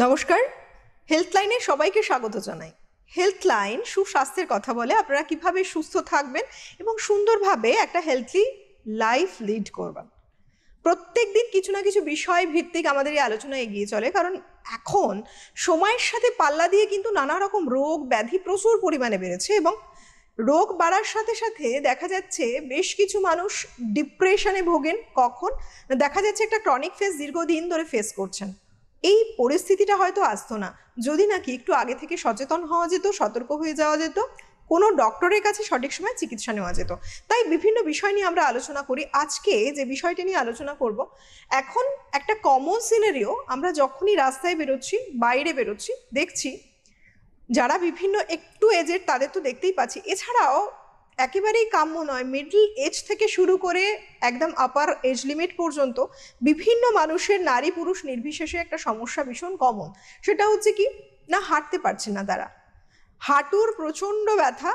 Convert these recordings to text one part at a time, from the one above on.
নমস্কার। হেলথলাইনে সবাইকে স্বাগত জানাই। হেলথলাইন সুস্বাস্থ্যের কথা বলে আপনারা কিভাবে সুস্থ থাকবেন এবং সুন্দরভাবে একটা হেলথি লাইফ লিড করবেন। প্রত্যেকদিন কিছু না কিছু বিষয় ভিত্তিক আমাদের এই আলোচনা এগিয়ে চলে, কারণ এখন সময়ের সাথে পাল্লা দিয়ে কিন্তু নানা রকম রোগ ব্যাধি প্রচুর পরিমাণে বেড়েছে এবং রোগ বাড়ার সাথে সাথে দেখা যাচ্ছে বেশ কিছু মানুষ ডিপ্রেশনে ভোগেন। কখন দেখা যাচ্ছে একটা ক্রনিক ফেজ দীর্ঘদিন ধরে ফেস করছেন। এই পরিস্থিতিটা হয়তো আসতো না যদি নাকি একটু আগে থেকে সচেতন হওয়া যেত, সতর্ক হয়ে যাওয়া যেত, কোনো ডক্টরের কাছে সঠিক সময় চিকিৎসা নেওয়া যেত। তাই বিভিন্ন বিষয় নিয়ে আমরা আলোচনা করি। আজকে যে বিষয়টি নিয়ে আলোচনা করব, এখন একটা কমন সিনারিও, আমরা যখনই রাস্তায় বেরোচ্ছি, বাইরে বেরোচ্ছি, দেখছি যারা বিভিন্ন একটু এজের তাদের তো দেখতেই পাচ্ছি, এছাড়াও একেবারেই কাম্য নয়, মিডল এজ থেকে শুরু করে একদম আপার এজ লিমিট পর্যন্ত বিভিন্ন মানুষের, নারী পুরুষ নির্বিশেষে একটা সমস্যা ভীষণ কমন। সেটা হচ্ছে কি না, হাঁটতে পারছে না তারা, হাঁটুর প্রচণ্ড ব্যথা,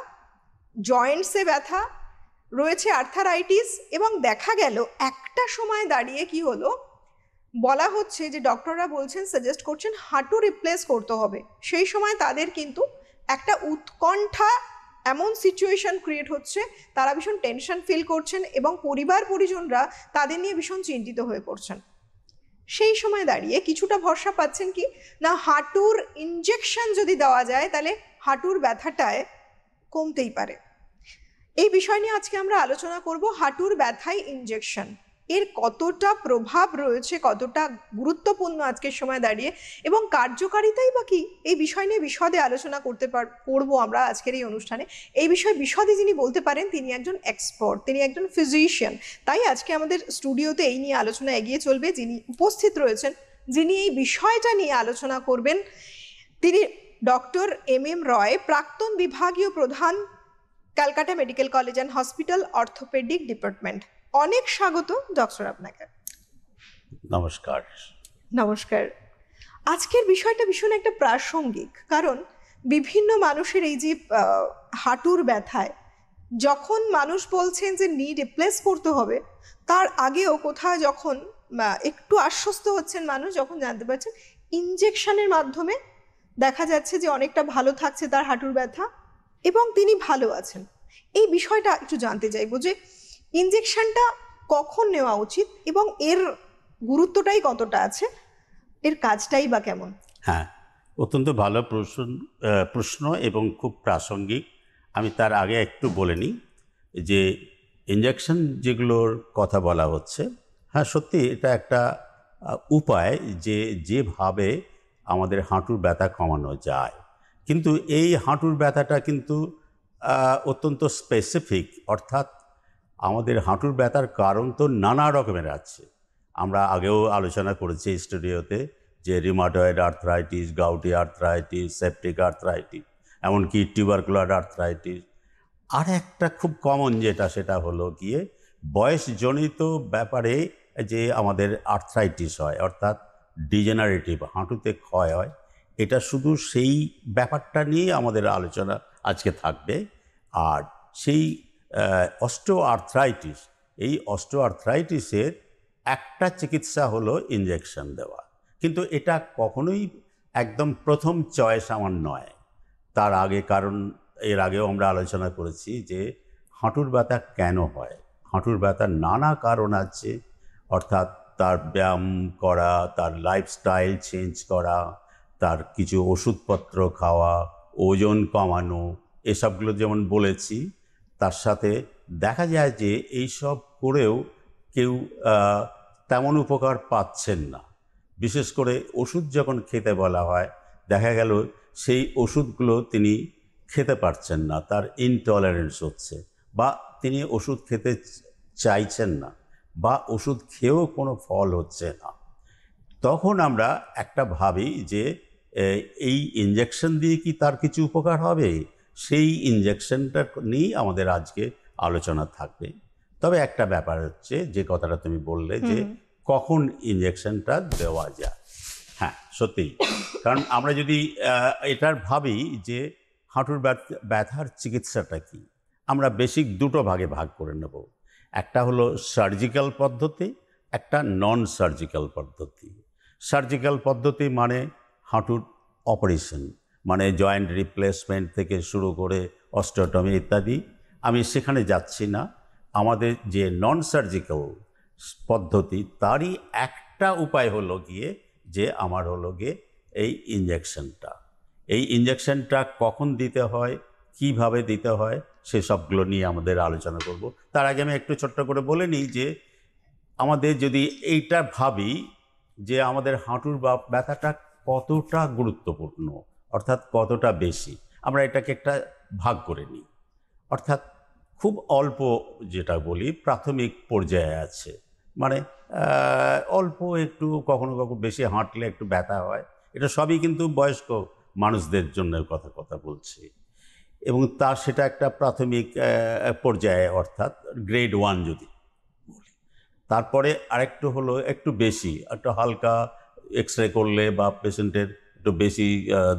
জয়েন্টসে ব্যথা রয়েছে, আর্থারাইটিস, এবং দেখা গেল একটা সময় দাঁড়িয়ে কি হলো, বলা হচ্ছে যে ডক্টররা বলছেন, সাজেস্ট করছেন হাঁটু রিপ্লেস করতে হবে। সেই সময় তাদের কিন্তু একটা উৎকণ্ঠা, এমন সিচুয়েশন ক্রিয়েট হচ্ছে, তারা ভীষণ টেনশন ফিল করছেন এবং পরিবার পরিজনরা তাদের নিয়ে ভীষণ চিন্তিত হয়ে পড়ছেন। সেই সময় দাঁড়িয়ে কিছুটা ভরসা পাচ্ছেন কি না, হাঁটুর ইনজেকশন যদি দেওয়া যায় তাহলে হাঁটুর ব্যথাটায় কমতেই পারে। এই বিষয় নিয়ে আজকে আমরা আলোচনা করব, হাঁটুর ব্যথায় ইনজেকশন এর কতটা প্রভাব রয়েছে, কতটা গুরুত্বপূর্ণ আজকের সময় দাঁড়িয়ে, এবং কার্যকারিতাই বা কি, এই বিষয় নিয়ে বিশদে আলোচনা করবো আমরা আজকের এই অনুষ্ঠানে। এই বিষয়ে বিশদে যিনি বলতে পারেন তিনি একজন এক্সপার্ট, তিনি একজন ফিজিশিয়ান। তাই আজকে আমাদের স্টুডিওতে এই নিয়ে আলোচনা এগিয়ে চলবে। যিনি উপস্থিত রয়েছেন, যিনি এই বিষয়টা নিয়ে আলোচনা করবেন, তিনি ডক্টর এম রয়, প্রাক্তন বিভাগীয় প্রধান, Calcutta medical college and hospital, orthopaedic department. অনেক স্বাগত ডক্টর আপনাকে। নমস্কার। নমস্কার। আজকের বিষয়টা ভীষণ একটা প্রাসঙ্গিক, কারণ বিভিন্ন মানুষের এই যে হাঁটুর ব্যথায় যখন মানুষ বলছেন যে নি রিপ্লেস করতে হবে, তার আগেও কোথাও যখন একটু আশ্বস্ত হচ্ছেন মানুষ, যখন জানতে পারছেন ইনজেকশনের মাধ্যমে দেখা যাচ্ছে যে অনেকটা ভালো থাকছে তার হাঁটুর ব্যথা এবং তিনি ভালো আছেন। এই বিষয়টা একটু জানতে চাইবো যে ইনজেকশনটা কখন নেওয়া উচিত এবং এর গুরুত্বটাই কতটা আছে, এর কাজটাই বা কেমন? হ্যাঁ, অত্যন্ত ভালো প্রশ্ন এবং খুব প্রাসঙ্গিক। আমি তার আগে একটু বলে নিই যে ইনজেকশন যেগুলোর কথা বলা হচ্ছে, হ্যাঁ সত্যি এটা একটা উপায় যেভাবে আমাদের হাঁটুর ব্যথা কমানো যায়। কিন্তু এই হাঁটুর ব্যথাটা কিন্তু অত্যন্ত স্পেসিফিক, অর্থাৎ আমাদের হাঁটুর ব্যথার কারণ তো নানা রকমের আছে। আমরা আগেও আলোচনা করেছি স্টুডিওতে যে rheumatoid arthritis, gouty arthritis, septic arthritis, এমনকি টিউবারকুলার আর্থ্রাইটিস। আর একটা খুব কমন যেটা, সেটা হলো গিয়ে বয়সজনিত ব্যাপারে যে আমাদের আর্থ্রাইটিস হয়, অর্থাৎ ডিজেনারেটিভ, হাঁটুতে ক্ষয় হয়। এটা শুধু সেই ব্যাপারটা নিয়ে আমাদের আলোচনা আজকে থাকবে। আর সেই অস্টিও আর্থ্রাইটিস, এই অস্টিও আর্থ্রাইটিসের একটা চিকিৎসা হলো ইনজেকশন দেওয়া, কিন্তু এটা কখনোই একদম প্রথম চয়েস আমার নয়। তার আগে, কারণ এর আগেও আমরা আলোচনা করেছি যে হাঁটুর ব্যথা কেন হয়। হাঁটুর ব্যথার নানা কারণ আছে, অর্থাৎ তার ব্যায়াম করা, তার লাইফস্টাইল চেঞ্জ করা, তার কিছু ওষুধপত্র খাওয়া, ওজন কমানো, এসবগুলো যেমন বলেছি। তার সাথে দেখা যায় যে এইসব করেও কেউ তেমন উপকার পাচ্ছেন না। বিশেষ করে ওষুধ যখন খেতে বলা হয়, দেখা গেল সেই ওষুধগুলো তিনি খেতে পারছেন না, তার ইনটলারেন্স হচ্ছে, বা তিনি ওষুধ খেতে চাইছেন না, বা ওষুধ খেয়েও কোনো ফল হচ্ছে না। তখন আমরা একটা ভাবি যে এই ইনজেকশন দিয়ে কি তার কিছু উপকার হবে। সেই ইনজেকশনটা নিয়েই আমাদের আজকে আলোচনা থাকবে। তবে একটা ব্যাপার হচ্ছে, যে কথাটা তুমি বললে যে কখন ইনজেকশনটা দেওয়া যায়। হ্যাঁ সত্যিই, কারণ আমরা যদি এটার ভাবি যে হাঁটুর ব্যথার চিকিৎসাটা কি, আমরা বেসিক দুটো ভাগে ভাগ করে নেব। একটা হলো সার্জিক্যাল পদ্ধতি, একটা নন সার্জিক্যাল পদ্ধতি। সার্জিক্যাল পদ্ধতি মানে হাঁটুর অপারেশন, মানে জয়েন্ট রিপ্লেসমেন্ট থেকে শুরু করে অস্টিওটমি ইত্যাদি, আমি সেখানে যাচ্ছি না। আমাদের যে নন সার্জিক্যাল পদ্ধতি, তারই একটা উপায় হলো গিয়ে যে আমার হলো গিয়ে এই ইঞ্জেকশনটা। এই ইঞ্জেকশনটা কখন দিতে হয়, কিভাবে দিতে হয়, সেসবগুলো নিয়ে আমাদের আলোচনা করব। তার আগে আমি একটু ছোট্ট করে বলে নিই যে আমাদের যদি এইটা ভাবি যে আমাদের হাঁটুর ব্যথাটা কতটা গুরুত্বপূর্ণ, অর্থাৎ কতটা বেশি, আমরা এটাকে একটা ভাগ করে নিই। অর্থাৎ খুব অল্প, যেটা বলি প্রাথমিক পর্যায়ে আছে, মানে অল্প একটু কখনো কখনো বেশি হাঁটলে একটু ব্যথা হয়, এটা সবই কিন্তু বয়স্ক মানুষদের জন্য কথা বলছি। এবং তার সেটা একটা প্রাথমিক পর্যায়ে, অর্থাৎ গ্রেড 1 যদি বলি। তারপরে আরেকটু হলো একটু বেশি, একটু হালকা এক্স রে করলে বা পেশেন্টের একটু বেশি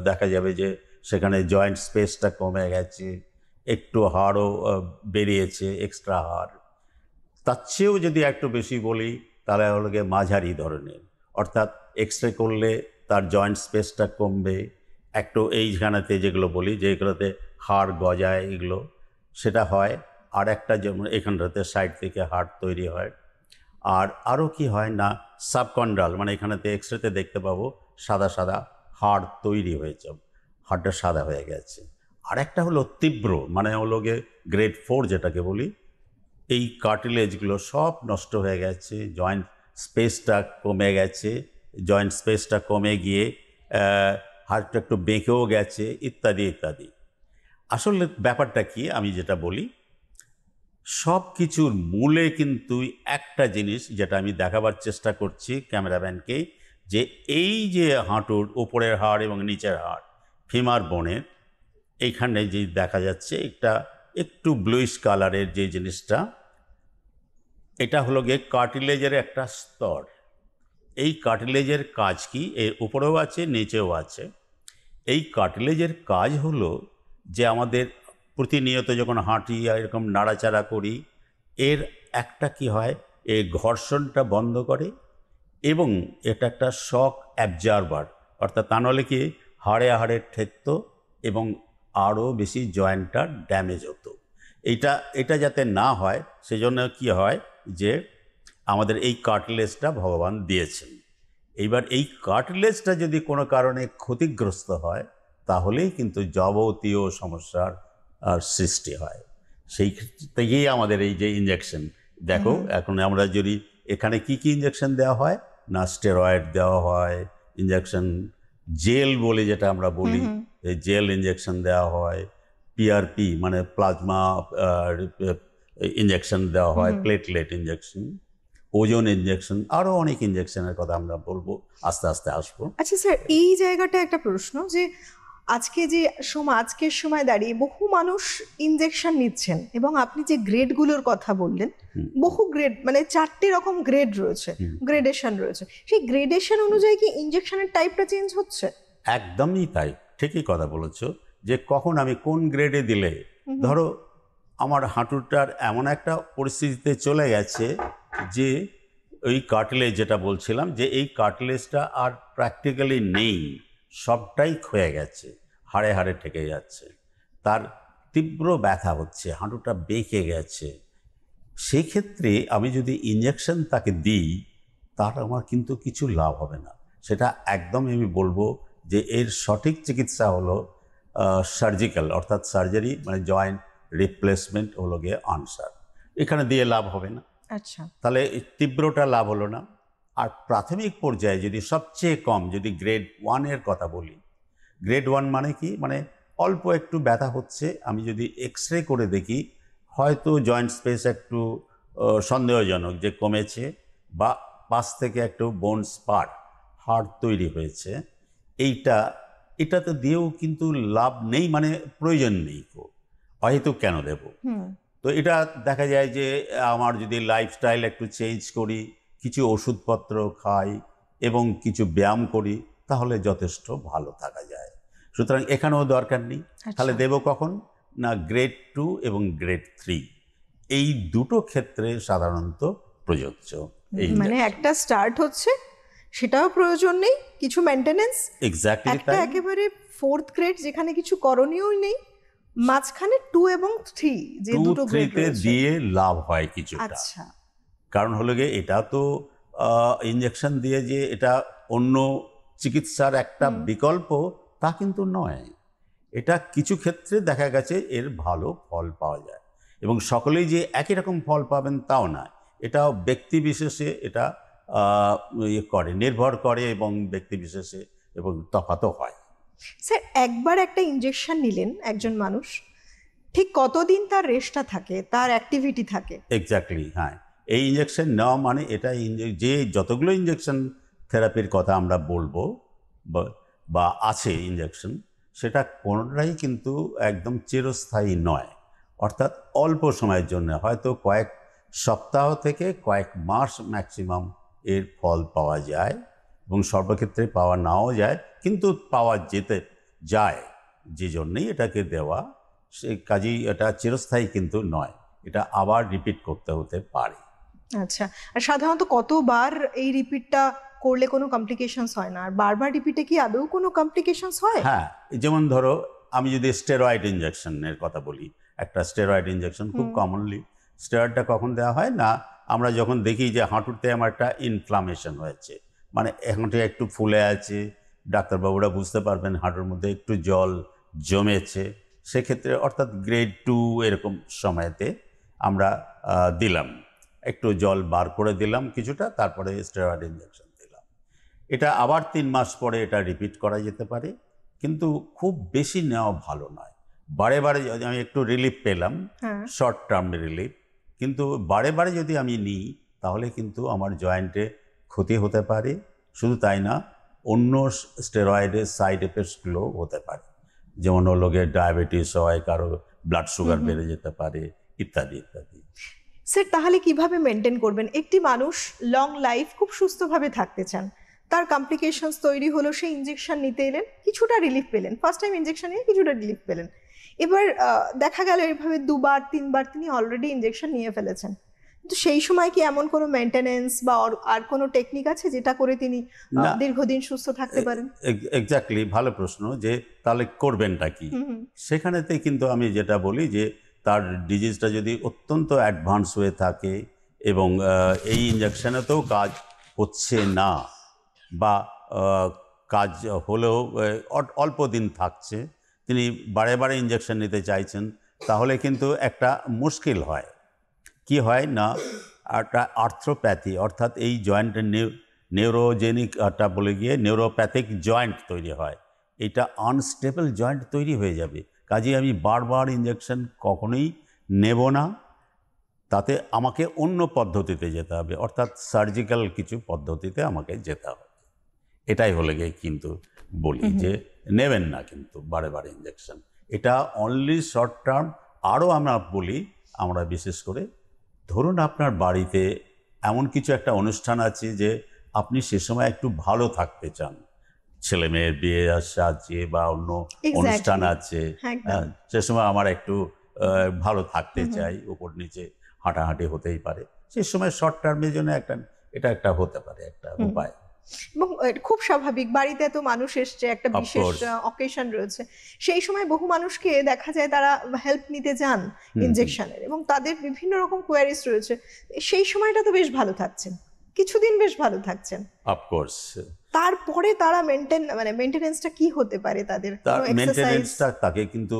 দেখা যাবে যে সেখানে জয়েন্ট স্পেসটা কমে গেছে, একটু হাড়ও বেরিয়েছে, এক্সট্রা হাড়। তার চেয়েও যদি একটু বেশি বলি তাহলে হলো গিয়ে মাঝারি ধরনের, অর্থাৎ এক্স রে করলে তার জয়েন্ট স্পেসটা কমবে, একটু এইখানেতে যেগুলো বলি যেগুলোতে হাড় গজায় এগুলো, সেটা হয়। আর একটা যেমন এখানটাতে সাইড থেকে হাড় তৈরি হয়। আর আরও কি হয় না, সাবকন্ডাল, মানে এখানেতে এক্স রেতে দেখতে পাবো সাদা সাদা হাড় তৈরি হয়েছে, হাড়টা সাদা হয়ে গেছে। আর একটা হলো তীব্র, মানে হলো গিয়ে গ্রেড 4 যেটাকে বলি, এই কার্টিলেজগুলো সব নষ্ট হয়ে গেছে, জয়েন্ট স্পেসটা কমে গেছে, জয়েন্ট স্পেসটা কমে গিয়ে হাড়টা একটু বেঁকেও গেছে, ইত্যাদি ইত্যাদি। আসলে ব্যাপারটা কি, আমি যেটা বলি, সব কিছুর মূলে কিন্তু একটা জিনিস, যেটা আমি দেখাবার চেষ্টা করছি ক্যামেরাম্যানকে, যে এই যে হাঁটুর উপরের হাড় এবং নিচের হাড়, ফিমার বোনের এইখানে যে দেখা যাচ্ছে একটা একটু ব্লুইশ কালারের যে জিনিসটা, এটা হলো গিয়ে কার্টিলেজের একটা স্তর। এই কার্টিলেজের কাজ কি, এর উপরেও আছে নিচেও আছে। এই কার্টিলেজের কাজ হলো যে আমাদের প্রতিনিয়ত যখন হাঁটি আর এরকম নাড়াচাড়া করি, এর একটা কি হয়, এই ঘর্ষণটা বন্ধ করে, এবং এটা একটা শক অ্যাবজার্ভার, অর্থাৎ তা নাহলে কি হাড়ে হাড়ে ঠেকতো এবং আরও বেশি জয়েন্টটা ড্যামেজ হতো। এটা যাতে না হয় সেজন্য কি হয় যে আমাদের এই কার্টিলেজটা ভগবান দিয়েছেন। এইবার এই কার্টিলেজটা যদি কোনো কারণে ক্ষতিগ্রস্ত হয় তাহলেই কিন্তু যাবতীয় সমস্যার সৃষ্টি হয়। সেই থেকেই আমাদের এই যে ইঞ্জেকশন, দেখো এখন আমরা যদি এখানে কি কি ইঞ্জেকশন দেওয়া হয় না, স্টেরয়েড দেওয়া হয়, ইঞ্জেকশন জেল বলে যেটা আমরা বলি, এই জেল ইঞ্জেকশন দেওয়া হয়, পিআরপি মানে প্লাজমা ইঞ্জেকশন দেওয়া হয়, প্লেটলেট ইঞ্জেকশন, ওজন ইঞ্জেকশন, আরও অনেক ইঞ্জেকশনের কথা আমরা বলবো, আস্তে আস্তে আসবো। আচ্ছা স্যার, এই জায়গাটা একটা প্রশ্ন, যে আজকের সময় দাঁড়িয়ে বহু মানুষ ইনজেকশন নিচ্ছেন, এবং আপনি যে গ্রেডগুলোর কথা বললেন, বহু গ্রেড, মানে 4টে রকম গ্রেড রয়েছে, গ্রেডেশন রয়েছে, সেই গ্রেডেশন অনুযায়ী কি ইনজেকশনের টাইপটা চেঞ্জ হচ্ছে? একদমই তাই, ঠিকই কথা বলেছো, যে কখন আমি কোন গ্রেডে দিলে, ধরো আমার হাঁটুটার এমন একটা পরিস্থিতিতে চলে গেছে যে ওই কার্টিলেজ যেটা বলছিলাম, যে এই কার্টিলেজটা আর প্র্যাকটিক্যালি নেই, সবটাই ক্ষয়ে গেছে, হাড়ে হাড়ে ঠেকে যাচ্ছে, তার তীব্র ব্যথা হচ্ছে, হাঁটুটা বেঁকে গেছে। সেই ক্ষেত্রে আমি যদি ইঞ্জেকশন তাকে দিই, তার আমার কিন্তু কিছু লাভ হবে না। সেটা একদম আমি বলবো যে এর সঠিক চিকিৎসা হলো সার্জিক্যাল, অর্থাৎ সার্জারি, মানে জয়েন্ট রিপ্লেসমেন্ট হলো গিয়ে আনসার, এখানে দিয়ে লাভ হবে না। আচ্ছা, তাহলে তীব্রটা লাভ হলো না। আর প্রাথমিক পর্যায়ে যদি সবচেয়ে কম, যদি গ্রেড 1-এর কথা বলি, গ্রেড 1 মানে কি, মানে অল্প একটু ব্যথা হচ্ছে, আমি যদি এক্স রে করে দেখি হয়তো জয়েন্ট স্পেস একটু সন্দেহজনক যে কমেছে, বা পাশ থেকে একটু বোন স্পার, হাড় তৈরি হয়েছে, এটাতে দিয়েও কিন্তু লাভ নেই, মানে প্রয়োজন নেই, হয়তো কেন দেব। তো এটা দেখা যায় যে আমার যদি লাইফস্টাইল একটু চেঞ্জ করি, কিছু ওষুধপত্র খাই এবং কিছু ব্যায়াম করি, তাহলে যথেষ্ট ভালো থাকা যায়। সুতরাং এখানেও দরকার নেই। তাহলে দেব কখন না, গ্রেড 2 এবং গ্রেড 3, এই দুটো ক্ষেত্রে সাধারণত প্রযোজ্য। মানে একটা স্টার্ট হচ্ছে সেটাও প্রয়োজন নেই, কিছু মেনটেনেন্স। এক্স্যাক্টলি একটা তাই। একেবারে 4th গ্রেড যেখানে কিছু করণীয়ই নেই, মাঝখানে 2 এবং 3 যে 2, দুটো গ্রেড 3-তে রয়েছে। দিয়ে লাভ হয় কিছুটা। আচ্ছা, কারণ হলো গিয়ে এটা তো ইঞ্জেকশন দিয়ে যে এটা অন্য চিকিৎসার একটা বিকল্প তা কিন্তু নয়। এটা কিছু ক্ষেত্রে দেখা গেছে এর ভালো ফল পাওয়া যায়, এবং সকলেই যে একই রকম ফল পাবেন তাও নয়। এটা ব্যক্তি বিশেষে এটা নির্ভর করে, এবং ব্যক্তি বিশেষে এবং তফাতও হয়। স্যার একবার একটা ইনজেকশন নিলেন একজন মানুষ, ঠিক কতদিন তার রেস্টটা থাকে, তার অ্যাক্টিভিটি থাকে? এক্স্যাক্টলি, হ্যাঁ। এই ইঞ্জেকশন নেওয়া মানে এটা যে যতগুলো ইঞ্জেকশন থেরাপির কথা আমরা বলবো বা আছে ইঞ্জেকশন, সেটা কোনোটাই কিন্তু একদম চিরস্থায়ী নয়। অর্থাৎ অল্প সময়ের জন্য, হয়তো কয়েক সপ্তাহ থেকে কয়েক মাস ম্যাক্সিমাম এর ফল পাওয়া যায়, এবং সর্বক্ষেত্রে পাওয়া নাও যায়, কিন্তু পাওয়া যেতে যায়, যে জন্যেই এটাকে দেওয়া। সে কাজেই এটা চিরস্থায়ী কিন্তু নয়, এটা আবার রিপিট করতে হতে পারে। আচ্ছা, আর সাধারণত কতবার এই রিপিটটা করলে কোনো কমপ্লিকেশনস হয় না? আর বারবার রিপিটে কি আদৌ কোনো কমপ্লিকেশনস হয়? হ্যাঁ, যেমন ধরো আমি যদি স্টেরয়েড ইঞ্জেকশনের কথা বলি, একটা স্টেরয়েড ইঞ্জেকশন খুব কমনলি, স্টেরয়েডটা কখন দেওয়া হয় না, আমরা যখন দেখি যে হাঁটুতে আমার একটা ইনফ্লামেশন হয়েছে, মানে হাঁটু একটু ফুলে আছে, ডাক্তারবাবুরা বুঝতে পারবেন হাঁটুর মধ্যে একটু জল জমেছে, সেক্ষেত্রে অর্থাৎ গ্রেড 2 এরকম সময়তে আমরা দিলাম, একটু জল বার করে দিলাম কিছুটা, তারপরে স্টেরয়েড ইঞ্জেকশন দিলাম। এটা আবার 3 মাস পরে এটা রিপিট করা যেতে পারে, কিন্তু খুব বেশি নেওয়া ভালো নয়। বারে বারে যদি আমি একটু রিলিফ পেলাম, হ্যাঁ। শর্ট টার্ম রিলিফ, কিন্তু বারে বারে যদি আমি নিই তাহলে কিন্তু আমার জয়েন্টে ক্ষতি হতে পারে। শুধু তাই না, অন্য স্টেরয়েডের সাইড এফেক্টসগুলো হতে পারে, যেমন হলো গিয়ে ডায়াবেটিস হয়, কারো ব্লাড সুগার বেড়ে যেতে পারে, ইত্যাদি ইত্যাদি। স্যার তাহলে কিভাবে মেনটেন করবেন? একটি মানুষ লং লাইফ খুব সুস্থভাবে থাকতে চান, তার কমপ্লিকেশনস তৈরি হলো, সেই ইনজেকশন নিতে এলেন, কিছুটা রিলিফ পেলেন, ফার্স্ট টাইম ইনজেকশন নিয়ে কিছুটা রিলিফ পেলেন, এবার দেখা গেল এইভাবে 2বার 3বার তিনি অলরেডি ইনজেকশন নিয়ে ফেলেছেন, কিন্তু সেই সময় কি এমন কোনো মেনটেনেন্স বা আর কোনো টেকনিক আছে যেটা করে তিনি না। দীর্ঘদিন সুস্থ থাকতে পারেন? এক্স্যাক্টলি, ভালো প্রশ্ন, যে তাহলে করবেনটা কি। সেখানেতে কিন্তু আমি যেটা বলি যে তার ডিজিজটা যদি অত্যন্ত অ্যাডভান্স হয়ে থাকে, এবং এই ইঞ্জেকশনেতেও কাজ হচ্ছে না, বা কাজ হলেও অল্প দিন থাকছে, তিনি বারে বারে ইঞ্জেকশন নিতে চাইছেন, তাহলে কিন্তু একটা মুশকিল হয়। কি হয় না, একটা আর্থ্রোপ্যাথি, অর্থাৎ এই জয়েন্টের নিউরোজেনিকটা বলে গিয়ে নিউরোপ্যাথিক জয়েন্ট তৈরি হয়, এটা আনস্টেবল জয়েন্ট তৈরি হয়ে যাবে। কাজেই আমি বারবার ইঞ্জেকশন কখনোই নেব না, তাতে আমাকে অন্য পদ্ধতিতে যেতে হবে, অর্থাৎ সার্জিক্যাল কিছু পদ্ধতিতে আমাকে যেতে হবে। এটাই হলে গিয়ে কিন্তু বলি যে নেবেন না কিন্তু বারে বারে ইঞ্জেকশন, এটা অনলি শর্ট টার্ম। আরও আমরা বলি, আমরা বিশেষ করে ধরুন আপনার বাড়িতে এমন কিছু একটা অনুষ্ঠান আছে যে আপনি সে সময় একটু ভালো থাকতে চান, ছেলে মেয়ের বিয়ে আছে বা অন্য অনুষ্ঠান আছে, একদম। সে সময় আমার একটু ভালো থাকতে চাই, উপর নিচে হাঁটাহাঁটি হতেই পারে, সে সময় শর্ট টার্মের জন্য এটা একটা হতে পারে একটা উপায়। এবং খুব স্বাভাবিক, বাড়িতে এত মানুষ এসছে, একটা Of বিশেষ course. অকেশন রয়েছে, সেই সময় বহু মানুষকে দেখা যায় তারা হেল্প নিতে যান ইনজেকশনের, এবং তাদের বিভিন্ন রকম কোয়ারিজ রয়েছে, সেই সময়টা তো বেশ ভালো থাকছেন, কিছুদিন বেশ ভালো থাকছেন, অফকোর্স। তারপরে তারা মেনটেনেন্সটা কি হতে পারে তাদের? তার কোনো এক্সারসাইজ? মেনটেনেন্সটা তাকে কিন্তু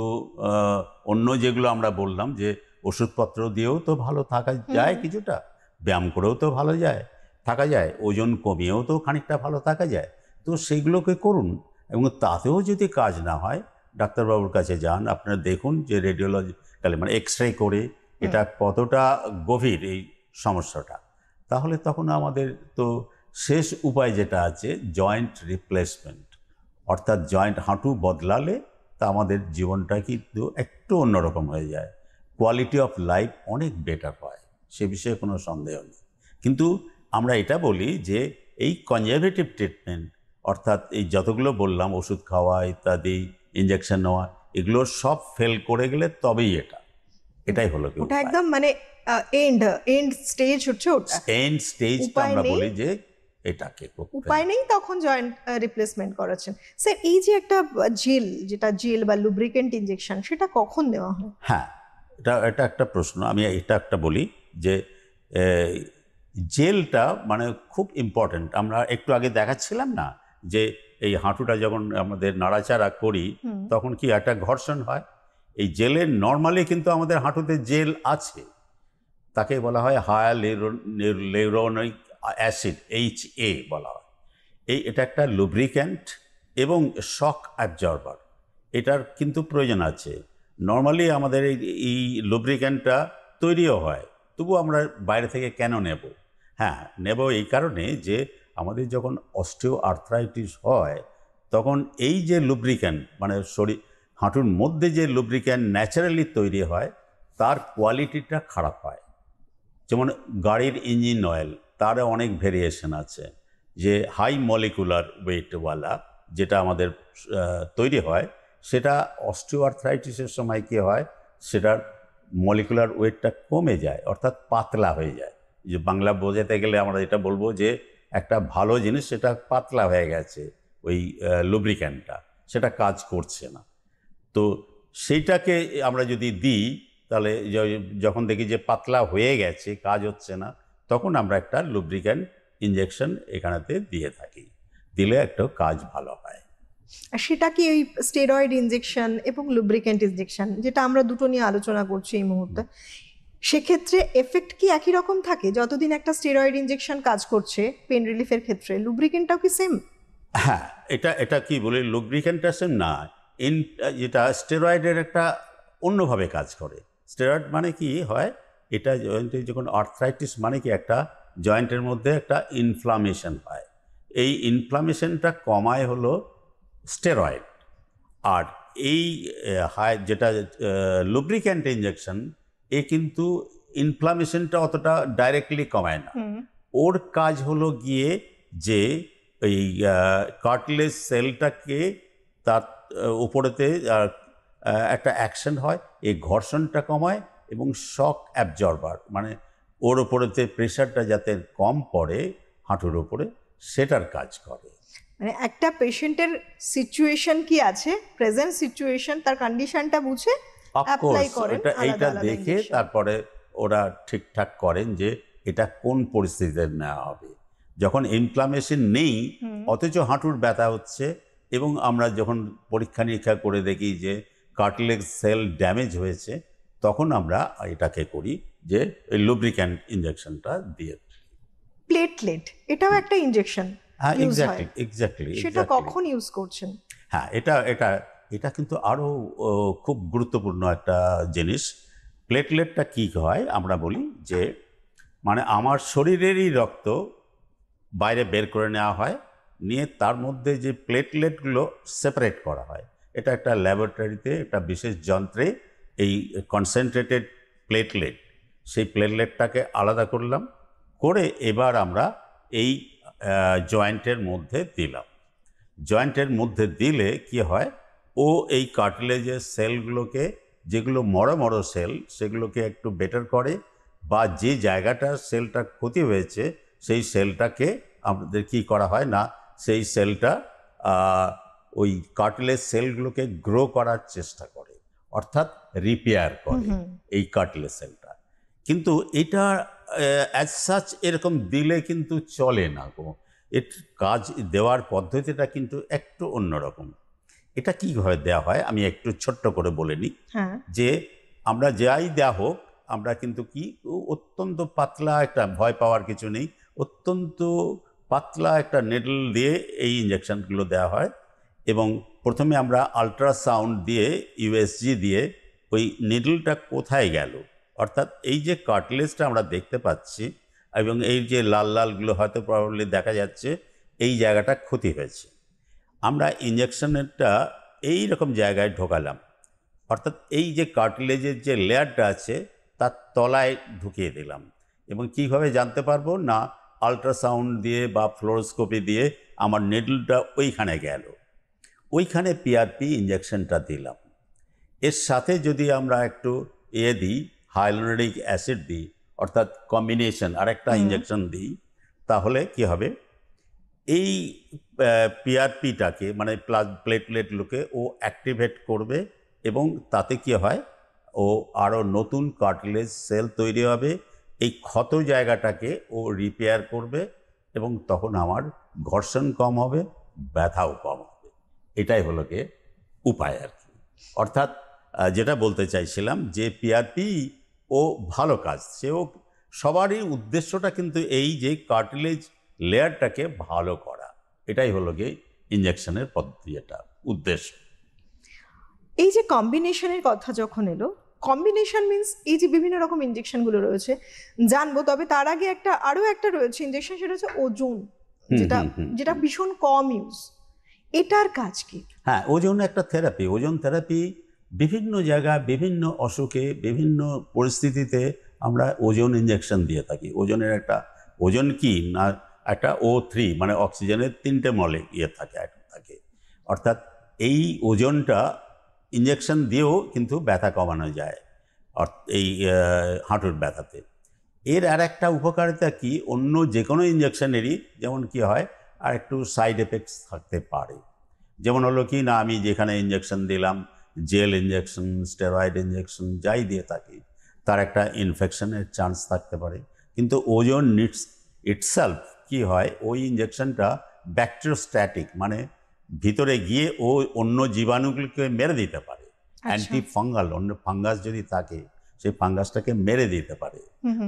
অন্য যেগুলো আমরা বললাম যে ওষুধপত্র দিয়েও তো ভালো থাকা যায় কিছুটা, ব্যায়াম করেও তো ভালো থাকা যায়, ওজন কমিয়েও তো খানিকটা ভালো থাকা যায়, তো সেইগুলোকে করুন। এবং তাতেও যদি কাজ না হয়, ডাক্তারবাবুর কাছে যান, আপনারা দেখুন যে রেডিওলজিক্যালি মানে এক্স-রে করে এটা কতটা গভীর এই সমস্যাটা, তাহলে তখন আমাদের তো শেষ উপায় যেটা আছে জয়েন্ট রিপ্লেসমেন্ট, অর্থাৎ জয়েন্ট হাঁটু বদলালে তা আমাদের জীবনটা কিন্তু একটু অন্যরকম হয়ে যায়, কোয়ালিটি অফ লাইফ অনেক বেটার হয়, সে বিষয়ে কোনো সন্দেহ নেই। কিন্তু আমরা এটা বলি যে এই কনজারভেটিভ ট্রিটমেন্ট, অর্থাৎ এই যতগুলো বললাম ওষুধ খাওয়া ইত্যাদি, ইঞ্জেকশন নেওয়া, এগুলো সব ফেল করে গেলে তবেই এটাই হলো কি ওটা একদম এন্ড স্টেজ হচ্ছে ওটা, এন্ড স্টেজটা উপায় আমরা নেই। বলি যে এটাকে করতে উপায় নেই তখন জয়েন্ট রিপ্লেসমেন্ট করাচ্ছেন। স্যার এই যে একটা জেল, যেটা জেল বা লুব্রিকেন্ট ইনজেকশন, সেটা কখন দেওয়া হয়? হ্যাঁ, এটা এটা একটা প্রশ্ন। আমি এটা একটা বলি যে জেলটা মানে খুব ইম্পর্ট্যান্ট। আমরা একটু আগে দেখাচ্ছিলাম না যে এই হাঁটুটা যখন আমাদের নাড়াচাড়া করি তখন কি একটা ঘর্ষণ হয়। এই জেলের নর্মালি কিন্তু আমাদের হাঁটুতে জেল আছে, তাকে বলা হয় হায়ালুরোনিক অ্যাসিড, HA বলা হয়। এটা একটা লুব্রিক্যান্ট এবং শক অ্যাবজর্বার, এটার কিন্তু প্রয়োজন আছে। নর্মালি আমাদের এই লুব্রিক্যান্টটা তৈরিও হয়, তবু আমরা বাইরে থেকে কেন নেব? হ্যাঁ, নেব এই কারণে যে আমাদের যখন অস্টিও আর্থ্রাইটিস হয় তখন এই যে লুব্রিক্যান্ট মানে হাঁটুর মধ্যে যে লুব্রিক্যান্ট ন্যাচারালি তৈরি হয় তার কোয়ালিটিটা খারাপ হয়। যেমন গাড়ির ইঞ্জিন অয়েল, তার অনেক ভেরিয়েশন আছে, যে হাই মলিকুলার ওয়েটওয়ালা যেটা আমাদের তৈরি হয় সেটা অস্টিওআর্থ্রাইটিসের সময় কী হয়, সেটার মলিকুলার ওয়েটটা কমে যায়, অর্থাৎ পাতলা হয়ে যায়। যে বাংলা বোঝাতে গেলে আমরা এটা বলবো যে একটা ভালো জিনিস সেটা পাতলা হয়ে গেছে, ওই লুব্রিক্যান্টটা সেটা কাজ করছে না। তো সেইটাকে আমরা যদি দিই তাহলে যখন দেখি যে পাতলা হয়ে গেছে, কাজ হচ্ছে না, তখন আমরা একটা লুব্রিক্যান্ট ইনজেকশন এখানেতে দিয়ে থাকি, দিলে একটা কাজ ভালো হয়। আর সেটা কি ওই স্টেরয়েড ইনজেকশন এবং লুব্রিকেন্ট ইনজেকশন, যেটা আমরা দুটো নিয়ে আলোচনা করছি এই মুহূর্তে, সেক্ষেত্রে এফেক্ট কি একই রকম থাকে? যতদিন একটা স্টেরয়েড ইনজেকশন কাজ করছে পেন রিলিফের ক্ষেত্রে, লুব্রিকেন্টটাও কি সেম? হ্যাঁ, এটা কি বলে, লুব্রিক্যান্টটা সেম না, যেটা স্টেরয়েডের একটা অন্যভাবে কাজ করে। স্টেরয়েড মানে কি হয়, এটা জয়েন্টে যখন আর্থ্রাইটিস মানে কি একটা জয়েন্টের মধ্যে একটা ইনফ্লামেশন হয়, এই ইনফ্লামেশনটা কমায় হলো স্টেরয়েড। আর এই যেটা লুব্রিক্যান্ট ইনজেকশন, এ কিন্তু ইনফ্লামেশনটা অতটা ডাইরেক্টলি কমায় না। ওর কাজ হলো গিয়ে যে ওই কার্টিলেজ সেলটাকে তার উপরেতে একটা অ্যাকশন হয়, এই ঘর্ষণটা কমায় এবং শক অ্যাবজর্বার মানে ওর উপরেতে প্রেশারটা যাতে কম পড়ে হাঁটুর উপরে, সেটার কাজ করে। মানে একটা পেশেন্টের সিচুয়েশন কি আছে, প্রেজেন্ট সিচুয়েশন, তার কন্ডিশনটা বুঝে অ্যাপ্লাই করেন এইটা দেখে তারপরে ওরা ঠিকঠাক করেন যে এটা কোন পরিস্থিতিতে নেওয়া হবে। যখন ইনফ্লামেশন নেই অথচ হাঁটুর ব্যথা হচ্ছে এবং আমরা যখন পরীক্ষা নিরীক্ষা করে দেখি যে কার্টিলেজ সেল ড্যামেজ হয়েছে, তখন আমরা এটাকে করি যে লুব্রিক্যান্ট ইনজেকশনটা দিয়ে। প্লেটলেট, এটাও একটা ইনজেকশন। হ্যাঁ, এক্স্যাক্টলি। সেটা কখন ইউজ করছেন? হ্যাঁ, এটা কিন্তু আরও খুব গুরুত্বপূর্ণ একটা জিনিস। প্লেটলেটটা কী হয় আমরা বলি যে মানে আমার শরীরেরই রক্ত বাইরে বের করে নেওয়া হয়, নিয়ে তার মধ্যে যে প্লেটলেটগুলো সেপারেট করা হয়। এটা একটা ল্যাবরেটরিতে একটা বিশেষ যন্ত্রে এই কনসেন্ট্রেটেড প্লেটলেট, সেই প্লেটলেটটাকে আলাদা করলাম, করে এবার আমরা এই জয়েন্টের মধ্যে দিলাম। জয়েন্টের মধ্যে দিলে কি হয়, ও এই কার্টিলেজের সেলগুলোকে, যেগুলো মড়ো সেল, সেগুলোকে একটু বেটার করে, বা যে জায়গাটা সেলটা ক্ষতি হয়েছে সেই সেলটাকে আমাদের কি করা হয় না, সেই সেলটা ওই কার্টিলেজ সেলগুলোকে গ্রো করার চেষ্টা করে, অর্থাৎ রিপেয়ার করে এই কার্টিলেজ সেলটা। কিন্তু এটা অ্যাজ সাচ এরকম দিলে কিন্তু চলে না গো, এর কাজ দেওয়ার পদ্ধতিটা কিন্তু একটু অন্যরকম। এটা কীভাবে দেওয়া হয় আমি একটু ছোট্ট করে বলে নিই। যে আমরা যাই দেওয়া হোক, আমরা কিন্তু কি অত্যন্ত পাতলা একটা, ভয় পাওয়ার কিছু নেই, অত্যন্ত পাতলা একটা নেডল দিয়ে এই ইঞ্জেকশনগুলো দেওয়া হয়। এবং প্রথমে আমরা আলট্রাসাউন্ড দিয়ে, USG দিয়ে ওই নিডলটা কোথায় গেল, অর্থাৎ এই যে কার্টিলেজটা আমরা দেখতে পাচ্ছি এবং এই যে লাল লালগুলো হয়তো প্রবাবলি দেখা যাচ্ছে, এই জায়গাটা ক্ষতি হয়েছে, আমরা ইঞ্জেকশনেরটা এই রকম জায়গায় ঢোকালাম, অর্থাৎ এই যে কার্টিলেজের যে লেয়ারটা আছে তার তলায় ঢুকিয়ে দিলাম। এবং কীভাবে জানতে পারবো না, আলট্রাসাউন্ড দিয়ে বা ফ্লোরোস্কোপি দিয়ে আমার নিডলটা ওইখানে গেল, ওইখানে PRP ইঞ্জেকশনটা দিলাম। এর সাথে যদি আমরা একটু দিই, হায়ালুরোনিক অ্যাসিড দিই, অর্থাৎ কম্বিনেশন আরেকটা ইঞ্জেকশন দিই, তাহলে কি হবে, এই পিআরপিটাকে মানে প্লেটলেটগুলোকে ও অ্যাক্টিভেট করবে এবং তাতে কি হয়, ও আরও নতুন কার্টিলেজ সেল তৈরি হবে, এই ক্ষত জায়গাটাকে ও রিপেয়ার করবে এবং তখন আমার ঘর্ষণ কম হবে, ব্যথাও কম হবে। এটাই হলো গিয়ে উপায় আর কি। অর্থাৎ যেটা বলতে চাইছিলাম যে পিআরপি ও ভালো কাজ, সেও সবারই উদ্দেশ্যটা কিন্তু এই যে কার্টিলেজ লেয়ারটাকে ভালো করা, এটাই হলো গিয়ে ইঞ্জেকশনের পদ্ধতি, এটা উদ্দেশ্য। এই যে কম্বিনেশনের কথা যখন এলো, কম্বিনেশন মিন্স এই যে বিভিন্ন রকম ইঞ্জেকশনগুলো রয়েছে জানবো, তবে তার আগে আরো একটা রয়েছে ইঞ্জেকশন, সেটা হচ্ছে ওজোন, যেটা ভীষণ কম ইউজ। এটার কাজ কি? হ্যাঁ, ওজন একটা থেরাপি। ওজন থেরাপি বিভিন্ন জায়গায় বিভিন্ন অসুখে বিভিন্ন পরিস্থিতিতে আমরা ওজন ইঞ্জেকশন দিয়ে থাকি। ওজনের একটা ওজন কি না, একটা O3 মানে অক্সিজেনের 3টে থাকে। অর্থাৎ এই ওজনটা ইঞ্জেকশন দিয়েও কিন্তু ব্যথা কমানো যায়, এই হাঁটুর ব্যথাতে। এর আর একটা উপকারিতা কি, অন্য যে কোনো ইঞ্জেকশনেরই যেমন কি হয় আর একটু সাইড এফেক্টস থাকতে পারে। যেমন হলো কি না, আমি যেখানে ইঞ্জেকশন দিলাম, জেল ইঞ্জেকশন, স্টেরয়েড ইঞ্জেকশন যাই দিয়ে থাকি, তার একটা ইনফেকশনের চান্স থাকতে পারে। কিন্তু ওজন ইটসেলফ কি হয়, ওই ইঞ্জেকশনটা ব্যাকটেরিওস্ট্যাটিক, মানে ভিতরে গিয়ে ও অন্য জীবাণুগুলোকে মেরে দিতে পারে। অ্যান্টি ফাঙ্গাল, অন্য ফাঙ্গাস যদি থাকে সেই ফাঙ্গাসটাকে মেরে দিতে পারে।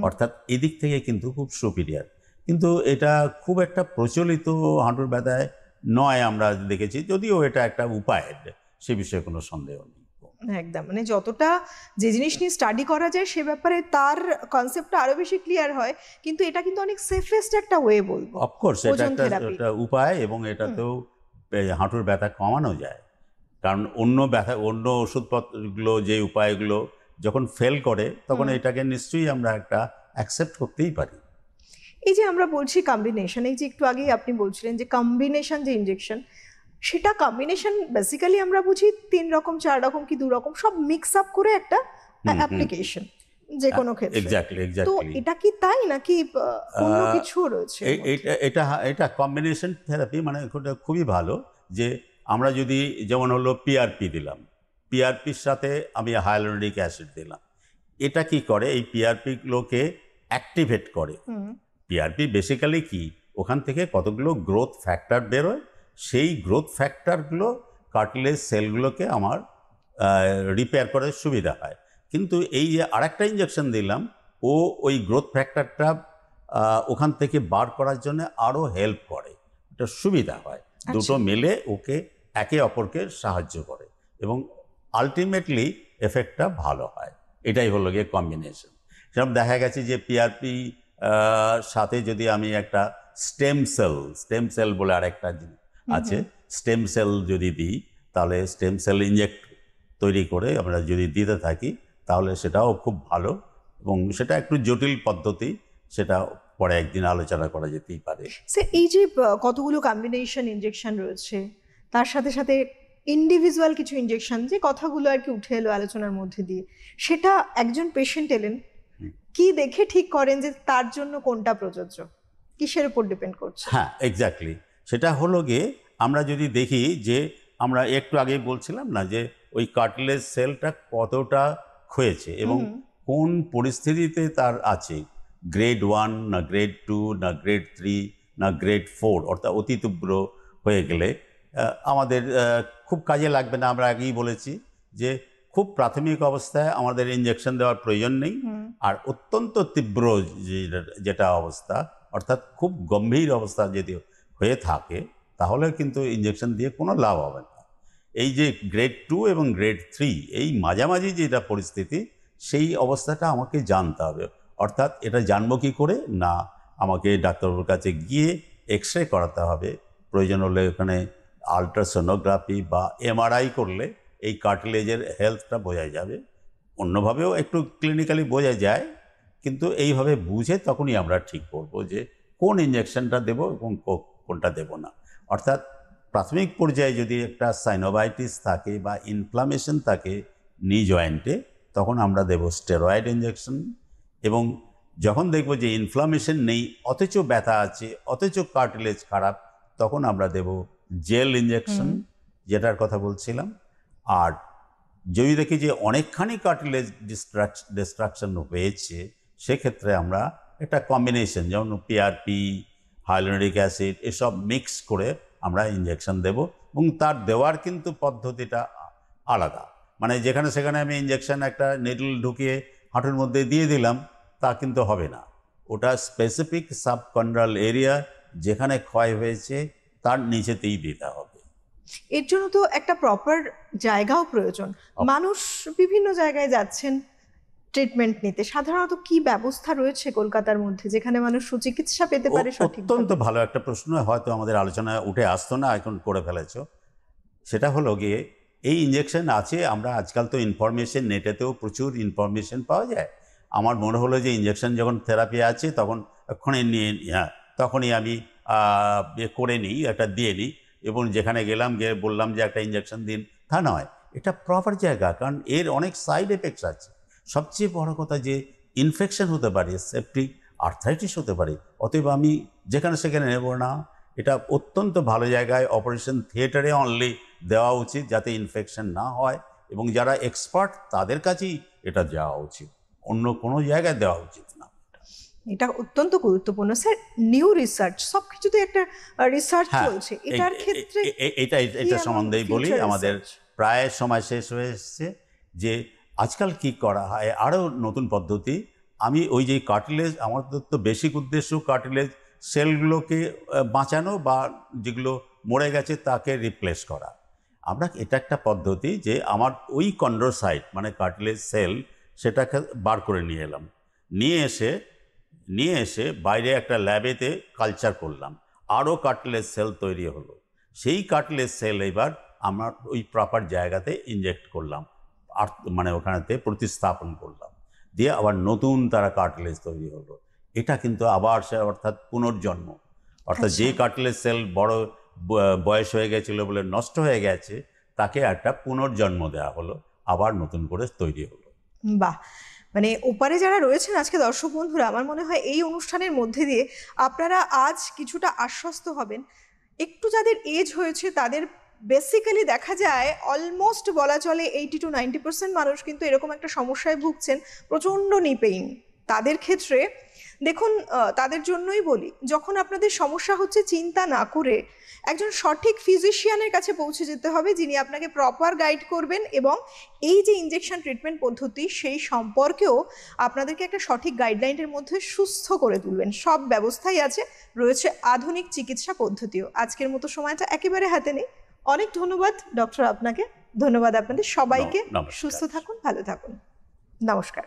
অর্থাৎ এদিক থেকে কিন্তু খুব সুপিরিয়ার। কিন্তু এটা খুব একটা প্রচলিত হাঁটুর ব্যথায় নয় আমরা দেখেছি, যদিও এটা একটা উপায়, সে বিষয়ে কোনো সন্দেহ নেই। একদম, মানে যতটা যে জিনিস নিয়ে স্টাডি করা যায় সে ব্যাপারে তার কনসেপ্টটা আরো বেশি ক্লিয়ার হয়, কিন্তু এটা কিন্তু অনেক সেফেস্ট একটা ওয়ে বলবো। অফকোর্স এটা একটা উপায়, এবং এটাতেও হাঁটুর ব্যথা কমানো যায়। কারণ অন্য ওষুধপত্রগুলো, যে উপায়গুলো যখন ফেল করে তখন এটাকে নিশ্চয়ই আমরা একটা অ্যাকসেপ্ট করতেই পারি। এই যে আমরা বলছি কম্বিনেশন, এই যে একটু আগেই আপনি বলছিলেন যে কম্বিনেশন যে ইনজেকশন, সেটা কম্বিনেশন বেসিক্যালি আমরা বুঝি 3 রকম 4 রকম কি 2 রকম সব মিক্স আপ করে একটা অ্যাপ্লিকেশন যে কোনো ক্ষেত্রে। এক্স্যাক্টলি। তো এটা কি তাই নাকি অন্য কিছু রয়েছে? এটা কম্বিনেশন থেরাপি, মানে খুবই ভালো। যে আমরা যদি যেমন হলো পিআরপি দিলাম, পিআরপির সাথে আমি হায়ালুরোনিক অ্যাসিড দিলাম, এটা কি করে, এই পিআরপিগুলোকে অ্যাক্টিভেট করে। পিআরপি বেসিক্যালি কি, ওখান থেকে কতগুলো গ্রোথ ফ্যাক্টর বেরোয়, সেই গ্রোথ ফ্যাক্টরগুলো কার্টিলেজ সেলগুলোকে আমার রিপেয়ার করার সুবিধা হয়। কিন্তু এই যে আরেকটা ইঞ্জেকশন দিলাম, ও ওই গ্রোথ ফ্যাক্টরটা ওখান থেকে বার করার জন্য আরও হেল্প করে, এটা সুবিধা হয়। দুটো মিলে ওকে একে অপরকে সাহায্য করে এবং আলটিমেটলি এফেক্টটা ভালো হয়। এটাই হলো গিয়ে কম্বিনেশন। যেরকম দেখা গেছে যে পিআরপি সাথে যদি আমি একটা স্টেম সেল বলে আরেকটা আছে, স্টেম সেল যদি দিই, তাহলে স্টেম সেল ইনজেক্ট তৈরি করে আমরা যদি দিতে থাকি তাহলে সেটাও খুব ভালো, এবং সেটা একটু জটিল পদ্ধতি, সেটা পরে একদিন আলোচনা করা যেতেই পারে। এই যে কতগুলো কম্বিনেশন ইনজেকশন রয়েছে, তার সাথে সাথে ইন্ডিভিজুয়াল কিছু ইনজেকশন, যে কথাগুলো আর কি উঠে এলো আলোচনার মধ্যে দিয়ে, সেটা একজন পেশেন্ট এলেন কি দেখে ঠিক করেন যে তার জন্য কোনটা প্রযোজ্য, কিসের উপর ডিপেন্ড করছে? হ্যাঁ, এক্স্যাক্টলি। সেটা হলো গিয়ে আমরা যদি দেখি যে আমরা একটু আগেই বলছিলাম না যে ওই কার্টিলেজ সেলটা কতটা ক্ষয়েছে এবং কোন পরিস্থিতিতে তার আছে, গ্রেড 1 না গ্রেড 2 না গ্রেড 3 না গ্রেড 4, অর্থাৎ অতি তীব্র হয়ে গেলে আমাদের খুব কাজে লাগবে না। আমরা আগেই বলেছি যে খুব প্রাথমিক অবস্থায় আমাদের ইঞ্জেকশন দেওয়ার প্রয়োজন নেই, আর অত্যন্ত তীব্র যেটা অবস্থা, অর্থাৎ খুব গম্ভীর অবস্থা যদি হয়ে থাকে তাহলে কিন্তু ইঞ্জেকশন দিয়ে কোনো লাভ হবে না। এই যে গ্রেড 2 এবং গ্রেড 3 এই মাঝামাঝি যেটা পরিস্থিতি, সেই অবস্থাটা আমাকে জানতে হবে। অর্থাৎ এটা জানবো কী করে না, আমাকে ডাক্তারবাবুর কাছে গিয়ে এক্স রে করাতে হবে, প্রয়োজন হলে ওখানে আলট্রাসোনোগ্রাফি বা এমআরআই করলে এই কার্টিলেজের হেলথটা বোঝা যাবে। অন্যভাবেও একটু ক্লিনিক্যালি বোঝা যায়, কিন্তু এইভাবে বুঝে তখনই আমরা ঠিক করব যে কোন ইঞ্জেকশনটা দেব এবং কোনটা দেব না। অর্থাৎ প্রাথমিক পর্যায়ে যদি একটা সাইনোভাইটিস থাকে বা ইনফ্লামেশন থাকে নি জয়েন্টে, তখন আমরা দেব স্টেরয়েড ইঞ্জেকশন, এবং যখন দেখব যে ইনফ্লামেশন নেই অথচ ব্যথা আছে অথচ কার্টিলেজ খারাপ, তখন আমরা দেব জেল ইঞ্জেকশন, যেটার কথা বলছিলাম। আর যদি দেখি যে অনেকখানি কার্টিলেজ ডিস্ট্রাকশন হয়েছে, সেক্ষেত্রে আমরা একটা কম্বিনেশন, যেমন পিআরপি, হাইলোনিক অ্যাসিড, এসব মিক্স করে আমরা ইঞ্জেকশন দেব। এবং তার দেওয়ার কিন্তু পদ্ধতিটা আলাদা, মানে যেখানে সেখানে আমি ইঞ্জেকশন একটা নিডল ঢুকিয়ে হাঁটুর মধ্যে দিয়ে দিলাম, তা কিন্তু হবে না। ওটা স্পেসিফিক সাবকন্ড্রাল এরিয়া যেখানে ক্ষয় হয়েছে তার নিচেতেই দিতে হবে। এর জন্য তো একটা প্রপার জায়গাও প্রয়োজন। মানুষ বিভিন্ন জায়গায় যাচ্ছেন ট্রিটমেন্ট নিতে, সাধারণত কি ব্যবস্থা রয়েছে কলকাতার মধ্যে যেখানে মানুষ সুচিকিৎসা পেতে পারে সঠিক? অত্যন্ত ভালো একটা প্রশ্ন, হয়তো আমাদের আলোচনায় উঠে আসতো না, এখন করে ফেলেছ। সেটা হলো গিয়ে এই ইঞ্জেকশন আছে, আমরা আজকাল তো ইনফরমেশন, নেটেতেও প্রচুর ইনফরমেশন পাওয়া যায়। আমার মনে হলো যে ইঞ্জেকশন যখন থেরাপি আছে তখন এক্ষুনি তখনই আমি করে নিই, একটা দিয়ে নিই, এবং যেখানে গেলাম গিয়ে বললাম যে একটা ইঞ্জেকশন দিন, তা নয়। এটা প্রপার জায়গা, কারণ এর অনেক সাইড এফেক্টস আছে। সবচেয়ে বড় কথা যে ইনফেকশন হতে পারে, সেপটিক আর্থ্রাইটিস হতে পারে, অতএব আমি যেখানে সেখানে নেব না। এটা অত্যন্ত ভালো জায়গায়, অপারেশন থিয়েটারে অনলি দেওয়া উচিত, যাতে ইনফেকশন না হয়, এবং যারা এক্সপার্ট তাদের কাছেই এটা দেওয়া উচিত, অন্য কোনো জায়গায় দেওয়া উচিত না। এটা অত্যন্ত গুরুত্বপূর্ণ স্যার। নিউ রিসার্চ, সবকিছুতে একটা রিসার্চ চলছে, এটার ক্ষেত্রে এটা সম্বন্ধেই বলি। আমাদের প্রায় সময় শেষ হয়ে এসছে। যে আজকাল কি করা হয়, আরও নতুন পদ্ধতি। আমি ওই যে কার্টিলেজ, আমাদের তো বেসিক উদ্দেশ্য কার্টিলেজ সেলগুলোকে বাঁচানো, বা যেগুলো মরে গেছে তাকে রিপ্লেস করা। আমরা এটা একটা পদ্ধতি যে আমার ওই কন্ড্রোসাইট মানে কার্টিলেজ সেল, সেটাকে বার করে নিয়ে এলাম, নিয়ে এসে বাইরে একটা ল্যাবেতে কালচার করলাম, আরও কার্টিলেজ সেল তৈরি হলো। সেই কার্টিলেজ সেল এবার আমরা ওই প্রপার জায়গাতে ইনজেক্ট করলাম, আর মানে ওখানেতে প্রতিস্থাপন করলাম, দিয়ে আবার নতুন তারা কার্টিলেজ তৈরি হলো। এটা কিন্তু আবার সে অর্থাৎ পুনর্জন্ম, অর্থাৎ যে কার্টিলেজ সেল বড় বয়স হয়ে গেছিল বলে নষ্ট হয়ে গেছে, তাকে একটা পুনর্জন্ম দেওয়া হলো, আবার নতুন করে তৈরি হলো। বাহ, মানে ওপারে যারা রয়েছেন আজকে দর্শক বন্ধুরা, আমার মনে হয় এই অনুষ্ঠানের মধ্যে দিয়ে আপনারা আজ কিছুটা আশ্বস্ত হবেন। একটু যাদের এজ হয়েছে তাদের বেসিক্যালি দেখা যায় অলমোস্ট বলা চলে 80 to 90% মানুষ কিন্তু এরকম একটা সমস্যায় ভুগছেন, প্রচণ্ড নি পেইন। তাদের ক্ষেত্রে দেখুন, তাদের জন্যই বলি, যখন আপনাদের সমস্যা হচ্ছে চিন্তা না করে একজন সঠিক ফিজিশিয়ানের কাছে পৌঁছে যেতে হবে, যিনি আপনাকে প্রপার গাইড করবেন এবং এই যে ইনজেকশন ট্রিটমেন্ট পদ্ধতি সেই সম্পর্কেও আপনাদেরকে একটা সঠিক গাইডলাইনের মধ্যে সুস্থ করে তুলবেন। সব ব্যবস্থাই আছে, রয়েছে আধুনিক চিকিৎসা পদ্ধতিও। আজকের মতো সময়টা একেবারে হাতে নেই। অনেক ধন্যবাদ ডক্টর আপনাকে, ধন্যবাদ আপনাদের সবাইকে। সুস্থ থাকুন, ভালো থাকুন, নমস্কার।